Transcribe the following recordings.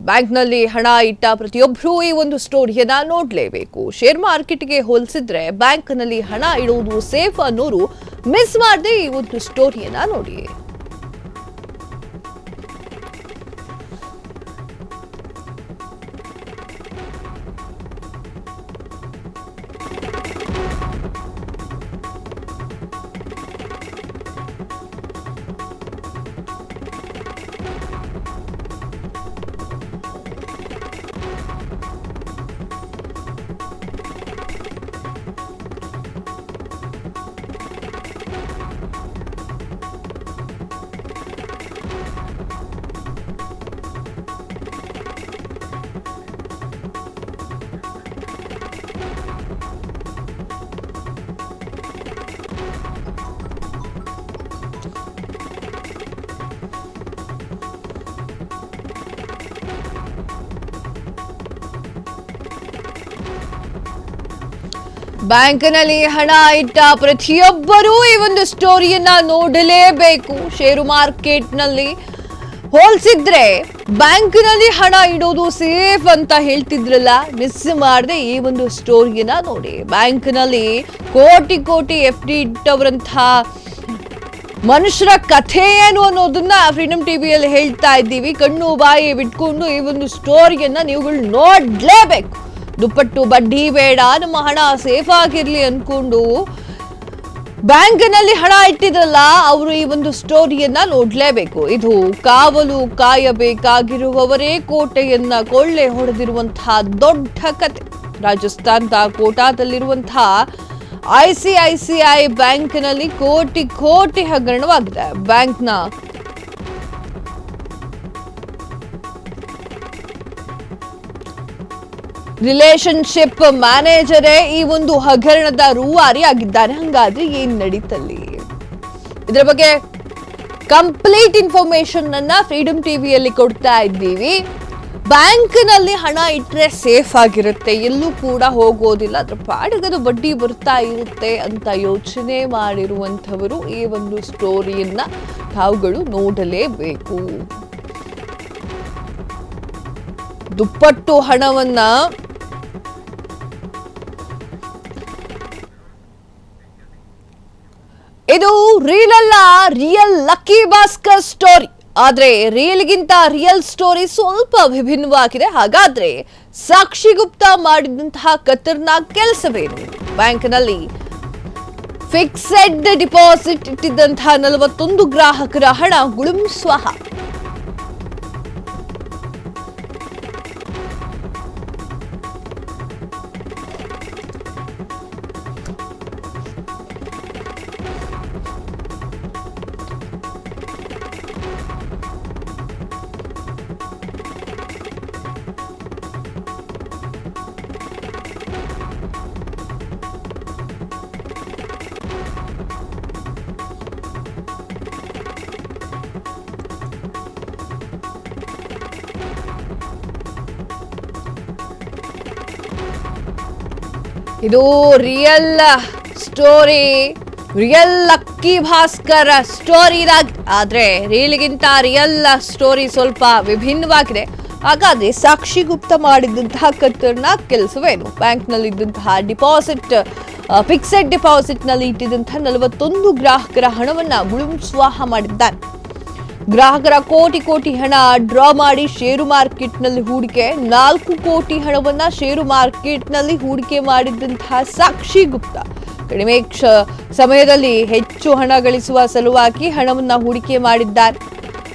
ಬ್ಯಾಂಕ್ನಲ್ಲಿ ಹಣ ಇಟ್ಟ ಪ್ರತಿಯೊಬ್ಬರೂ ಈ ಒಂದು ಸ್ಟೋರಿಯನ್ನ ನೋಡಲೇಬೇಕು. ಶೇರ್ ಮಾರ್ಕೆಟ್ಗೆ ಹೋಲಿಸಿದ್ರೆ ಬ್ಯಾಂಕ್ನಲ್ಲಿ ಹಣ ಇಡುವುದು ಸೇಫ್ ಅನ್ನೋರು ಮಿಸ್ ಮಾಡದೆ ಈ ಒಂದು ಸ್ಟೋರಿಯನ್ನ ನೋಡಿ. ಬ್ಯಾಂಕ್ನಲ್ಲಿ ಹಣ ಇಟ್ಟ ಪ್ರತಿಯೊಬ್ಬರೂ ಈ ಒಂದು ಸ್ಟೋರಿಯನ್ನ ನೋಡಲೇಬೇಕು. ಷೇರು ಮಾರ್ಕೆಟ್ನಲ್ಲಿ ಹೋಲಿಸಿದ್ರೆ ಬ್ಯಾಂಕ್ನಲ್ಲಿ ಹಣ ಇಡೋದು ಸೇಫ್ ಅಂತ ಹೇಳ್ತಿದ್ರಲ್ಲ, ಮಿಸ್ ಮಾಡದೆ ಈ ಒಂದು ಸ್ಟೋರಿಯನ್ನ ನೋಡಿ. ಬ್ಯಾಂಕ್ನಲ್ಲಿ ಕೋಟಿ ಕೋಟಿ FD ಇಟ್ಟವರಂತಹ ಮನುಷ್ಯರ ಕಥೆ ಏನು ಅನ್ನೋದನ್ನ ಫ್ರೀಡಮ್ ಟಿವಿಯಲ್ಲಿ ಹೇಳ್ತಾ ಇದ್ದೀವಿ. ಕಣ್ಣು ಬಾಯಿ ಬಿಟ್ಕೊಂಡು ಈ ಒಂದು ಸ್ಟೋರಿಯನ್ನ ನೀವುಗಳು ನೋಡ್ಲೇಬೇಕು. ದುಪ್ಪಟ್ಟು ಬಡ್ಡಿ ಬೇಡ, ನಮ್ಮ ಹಣ ಸೇಫ್ ಆಗಿರ್ಲಿ ಅನ್ಕೊಂಡು ಬ್ಯಾಂಕ್ನಲ್ಲಿ ಹಣ ಇಟ್ಟಿದ್ರಲ್ಲ, ಅವರು ಈ ಒಂದು ಸ್ಟೋರಿಯನ್ನ ನೋಡ್ಲೇಬೇಕು. ಇದು ಕಾವಲು ಕಾಯಬೇಕಾಗಿರುವವರೇ ಕೋಟೆಯನ್ನ ಕೊಳ್ಳೆ ಹೊಡೆದಿರುವಂತಹ ದೊಡ್ಡ ಕತೆ. ರಾಜಸ್ಥಾನದ ಕೋಟಾದಲ್ಲಿರುವಂತಹ ICICI ಬ್ಯಾಂಕ್ನಲ್ಲಿ ಕೋಟಿ ಕೋಟಿ ಹಗರಣವಾಗಿದೆ. ಬ್ಯಾಂಕ್ನ ರಿಲೇಶನ್ಶಿಪ್ ಮ್ಯಾನೇಜರೇ ಈ ಒಂದು ಹಗರಣದ ರೂವಾರಿ ಆಗಿದ್ದಾರೆ. ಹಂಗಾದ್ರೆ ಏನ್ ನಡೀತಲ್ಲಿ? ಇದರ ಬಗ್ಗೆ ಕಂಪ್ಲೀಟ್ ಇನ್ಫಾರ್ಮೇಶನ್ ಅನ್ನ ಫ್ರೀಡಮ್ ಟಿವಿಯಲ್ಲಿ ಕೊಡ್ತಾ ಇದ್ದೀವಿ. ಬ್ಯಾಂಕ್ನಲ್ಲಿ ಹಣ ಇಟ್ರೆ ಸೇಫ್ ಆಗಿರುತ್ತೆ, ಎಲ್ಲೂ ಕೂಡ ಹೋಗೋದಿಲ್ಲ, ಅದ್ರ ಪಾಡಿಗದು ಬಡ್ಡಿ ಬರ್ತಾ ಇರುತ್ತೆ ಅಂತ ಯೋಚನೆ ಮಾಡಿರುವಂಥವರು ಈ ಒಂದು ಸ್ಟೋರಿಯನ್ನ ತಾವುಗಳು ನೋಡಲೇಬೇಕು. ದುಪ್ಪಟ್ಟು ಹಣವನ್ನ ಇದು ರೀಲ್ ಅಲ್ಲ, ರಿಯಲ್ ಲಕ್ಕಿ ಭಾಸ್ಕರ್ ಸ್ಟೋರಿ. ಆದ್ರೆ ರೀಲ್ಗಿಂತ ರಿಯಲ್ ಸ್ಟೋರಿ ಸ್ವಲ್ಪ ವಿಭಿನ್ನವಾಗಿದೆ. ಹಾಗಾದ್ರೆ ಸಾಕ್ಷಿ ಗುಪ್ತಾ ಮಾಡಿದಂತಹ ಖತರ್ನಾಕ್ ಕೆಲಸವೇನು? ಬ್ಯಾಂಕ್ನಲ್ಲಿ ಫಿಕ್ಸೆಡ್ ಡಿಪಾಸಿಟ್ ಇಟ್ಟಿದ್ದಂತಹ 41 ಗ್ರಾಹಕರ ಹಣ ಗುಳುಂ ಸ್ವಾಹ. ಇದು real story, real lucky Bhaskar story. ಆದ್ರೆ ರೀಲ್ಗಿಂತ ರಿಯಲ್ ಸ್ಟೋರಿ ಸ್ವಲ್ಪ ವಿಭಿನ್ನವಾಗಿದೆ. ಹಾಗಾದ್ರೆ ಸಾಕ್ಷಿ ಗುಪ್ತಾ ಮಾಡಿದಂತಹ ಖತರ್ನಾಕ್ ಕೆಲಸವೇನು? ಬ್ಯಾಂಕ್ನಲ್ಲಿ ಇದ್ದಂತಹ ಡಿಪಾಸಿಟ್, ಫಿಕ್ಸೆಡ್ ಡಿಪಾಸಿಟ್ ನಲ್ಲಿ ಇಟ್ಟಿದ್ದಂತಹ 41 ಗ್ರಾಹಕರ ಹಣವನ್ನ ಗುಳುಂ ಸ್ವಾಹ ಮಾಡಿದ್ದಾರೆ. ಗ್ರಾಹಕರ ಕೋಟಿ ಕೋಟಿ ಹಣ ಡ್ರಾ ಮಾಡಿ ಷೇರು ಮಾರ್ಕೆಟ್ನಲ್ಲಿ ಹೂಡಿಕೆ, 4 ಕೋಟಿ ಹಣವನ್ನ ಷೇರು ಮಾರ್ಕೆಟ್ನಲ್ಲಿ ಹೂಡಿಕೆ ಮಾಡಿದಂತಹ ಸಾಕ್ಷಿ ಗುಪ್ತಾ ಕಡಿಮೆ ಸಮಯದಲ್ಲಿ ಹೆಚ್ಚು ಹಣ ಗಳಿಸುವ ಸಲುವಾಗಿ ಹಣವನ್ನ ಹೂಡಿಕೆ ಮಾಡಿದ್ದಾರೆ.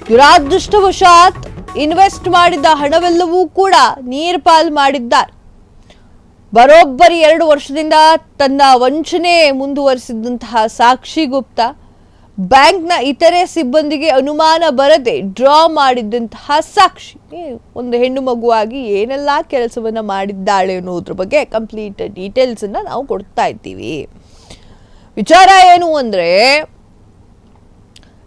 ದುರಾದೃಷ್ಟವಶಾತ್ ಇನ್ವೆಸ್ಟ್ ಮಾಡಿದ ಹಣವೆಲ್ಲವೂ ಕೂಡ ನೀರ್ಪಾಲ್ ಮಾಡಿದ್ದಾರೆ. ಬರೋಬ್ಬರಿ 2 ವರ್ಷದಿಂದ ತನ್ನ ವಂಚನೆ ಮುಂದುವರಿಸಿದಂತಹ ಸಾಕ್ಷಿ ಗುಪ್ತಾ ಬ್ಯಾಂಕ್ನ ಇತರೆ ಸಿಬ್ಬಂದಿಗೆ ಅನುಮಾನ ಬರದೆ ಡ್ರಾ ಮಾಡಿದಂತಹ ಸಾಕ್ಷಿ. ಒಂದು ಹೆಣ್ಣು ಮಗುವಾಗಿ ಏನೆಲ್ಲ ಕೆಲಸವನ್ನ ಮಾಡಿದ್ದಾಳೆ ಅನ್ನೋದ್ರ ಬಗ್ಗೆ ಕಂಪ್ಲೀಟ್ ಡೀಟೇಲ್ಸ್ ಅನ್ನ ನಾವು ಕೊಡ್ತಾ ಇದ್ದೀವಿ. ವಿಚಾರ ಏನು ಅಂದ್ರೆ,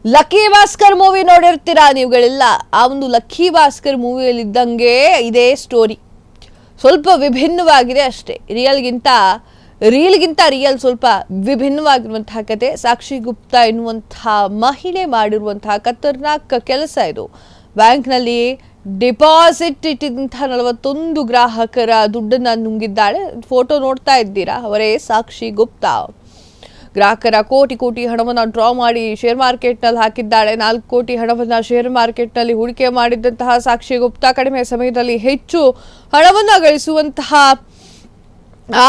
ಲಕ್ಕಿ ಭಾಸ್ಕರ್ ಮೂವಿ ನೋಡಿರ್ತೀರಾ ನೀವುಗಳೆಲ್ಲ. ಆ ಒಂದು ಲಕ್ಕಿ ಭಾಸ್ಕರ್ ಮೂವಿಯಲ್ಲಿ ಇದ್ದಂಗೆ ಇದೇ ಸ್ಟೋರಿ, ಸ್ವಲ್ಪ ವಿಭಿನ್ನವಾಗಿದೆ ಅಷ್ಟೇ. ರೀಲ್ಗಿಂತ ರಿಯಲ್ ಸ್ವಲ್ಪ ವಿಭಿನ್ನವಾಗಿರುವಂತಹ ಕತೆ. ಸಾಕ್ಷಿ ಗುಪ್ತಾ ಎನ್ನುವಂತಹ ಮಹಿಳೆ ಮಾಡಿರುವಂತಹ ಖತರ್ನಾಕ್ ಕೆಲಸ ಇದು. ಬ್ಯಾಂಕ್ನಲ್ಲಿ ಡಿಪಾಸಿಟ್ ಇಟ್ಟಿದ್ದಂತಹ 41 ಗ್ರಾಹಕರ ದುಡ್ಡನ್ನ ನುಂಗಿದ್ದಾಳೆ. ಫೋಟೋ ನೋಡ್ತಾ ಇದ್ದೀರಾ, ಅವರೇ ಸಾಕ್ಷಿ ಗುಪ್ತಾ. ಗ್ರಾಹಕರ ಕೋಟಿ ಹಣವನ್ನು ಡ್ರಾ ಮಾಡಿ ಶೇರ್ ಮಾರ್ಕೆಟ್ನಲ್ಲಿ ಹಾಕಿದ್ದಾಳೆ. 4 ಕೋಟಿ ಹಣವನ್ನು ಶೇರ್ ಮಾರ್ಕೆಟ್ನಲ್ಲಿ ಹೂಡಿಕೆ ಮಾಡಿದಂತಹ ಸಾಕ್ಷಿ ಗುಪ್ತಾ ಕಡಿಮೆ ಸಮಯದಲ್ಲಿ ಹೆಚ್ಚು ಹಣವನ್ನು ಗಳಿಸುವಂತಹ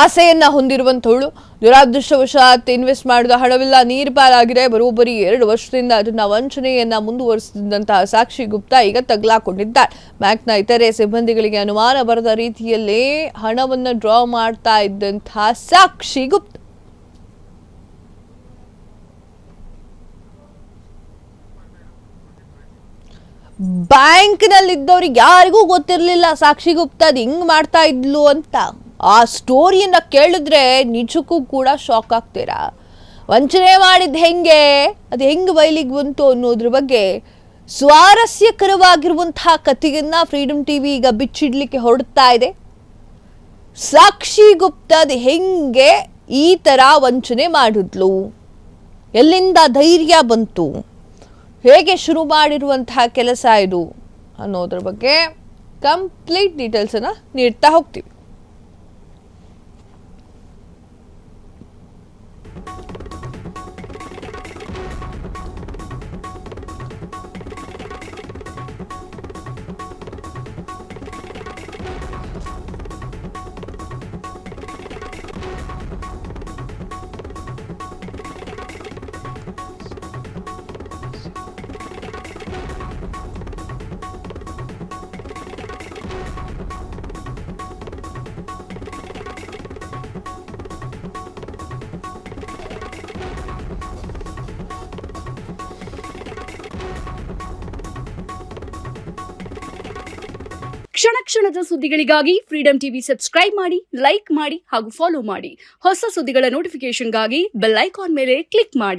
ಆಸೆಯನ್ನ ಹೊಂದಿರುವಂಥವಳು. ದುರಾದೃಷ್ಟವಶಾತ್ ಇನ್ವೆಸ್ಟ್ ಮಾಡಿದ ಹಣವೆಲ್ಲ ನೀರು ಪಾಲಾಗಿದೆ. ಬರೋಬ್ಬರಿ 2 ವರ್ಷದಿಂದ ಅದನ್ನ ವಂಚನೆಯನ್ನ ಮುಂದುವರಿಸಿದಂತಹ ಸಾಕ್ಷಿ ಗುಪ್ತಾ ಈಗ ತಗ್ಲಾಕೊಂಡಿದ್ದಾಳೆ. ಬ್ಯಾಂಕ್ನ ಇತರೆ ಸಿಬ್ಬಂದಿಗಳಿಗೆ ಅನುಮಾನ ಬರದ ರೀತಿಯಲ್ಲೇ ಹಣವನ್ನು ಡ್ರಾ ಮಾಡ್ತಾ ಇದ್ದಂತಹ ಸಾಕ್ಷಿ ಗುಪ್ತಾ ಬ್ಯಾಂಕ್ನಲ್ಲಿದ್ದವ್ರಿಗೆ ಯಾರಿಗೂ ಗೊತ್ತಿರಲಿಲ್ಲ ಸಾಕ್ಷಿ ಗುಪ್ತಾ ಅದು ಹಿಂಗ್ ಮಾಡ್ತಾ ಇದ್ಲು ಅಂತ. ಆ ಸ್ಟೋರಿಯನ್ನ ಕೇಳಿದ್ರೆ ನಿಜಕ್ಕೂ ಕೂಡ ಶಾಕ್ ಆಗ್ತೀರಾ. ವಂಚನೆ ಮಾಡಿದ್ ಹೆಂಗೆ, ಅದು ಹೆಂಗೆ ಬಯಲಿಗೆ ಬಂತು ಅನ್ನೋದ್ರ ಬಗ್ಗೆ ಸ್ವಾರಸ್ಯಕರವಾಗಿರುವಂತಹ ಕಥೆಯನ್ನ ಫ್ರೀಡಮ್ ಟಿವಿ ಈಗ ಬಿಚ್ಚಿಡ್ಲಿಕ್ಕೆ ಹೊರಡ್ತಾ ಇದೆ. ಸಾಕ್ಷಿ ಗುಪ್ತಾ ಅದು ಹೆಂಗೆ ಈ ತರ ವಂಚನೆ ಮಾಡಿದ್ಲು, ಎಲ್ಲಿಂದ ಧೈರ್ಯ ಬಂತು, ಹೇಗೆ ಶುರು ಮಾಡಿರುವಂತಹ ಕೆಲಸ ಇದು ಅನ್ನೋದ್ರ ಬಗ್ಗೆ ಕಂಪ್ಲೀಟ್ ಡೀಟೇಲ್ಸ್ ಅನ್ನ ನೀಡ್ತಾ ಹೋಗ್ತೀವಿ. ಕ್ಷಣದ ಸುದ್ದಿಗಳಿಗಾಗಿ ಫ್ರೀಡಮ್ ಟಿವಿ ಸಬ್ಸ್ಕ್ರೈಬ್ ಮಾಡಿ, ಲೈಕ್ ಮಾಡಿ ಹಾಗೂ ಫಾಲೋ ಮಾಡಿ. ಹೊಸ ಸುದ್ದಿಗಳ ನೋಟಿಫಿಕೇಶನ್ಗಾಗಿ ಬೆಲ್ ಐಕಾನ್ ಮೇಲೆ ಕ್ಲಿಕ್ ಮಾಡಿ.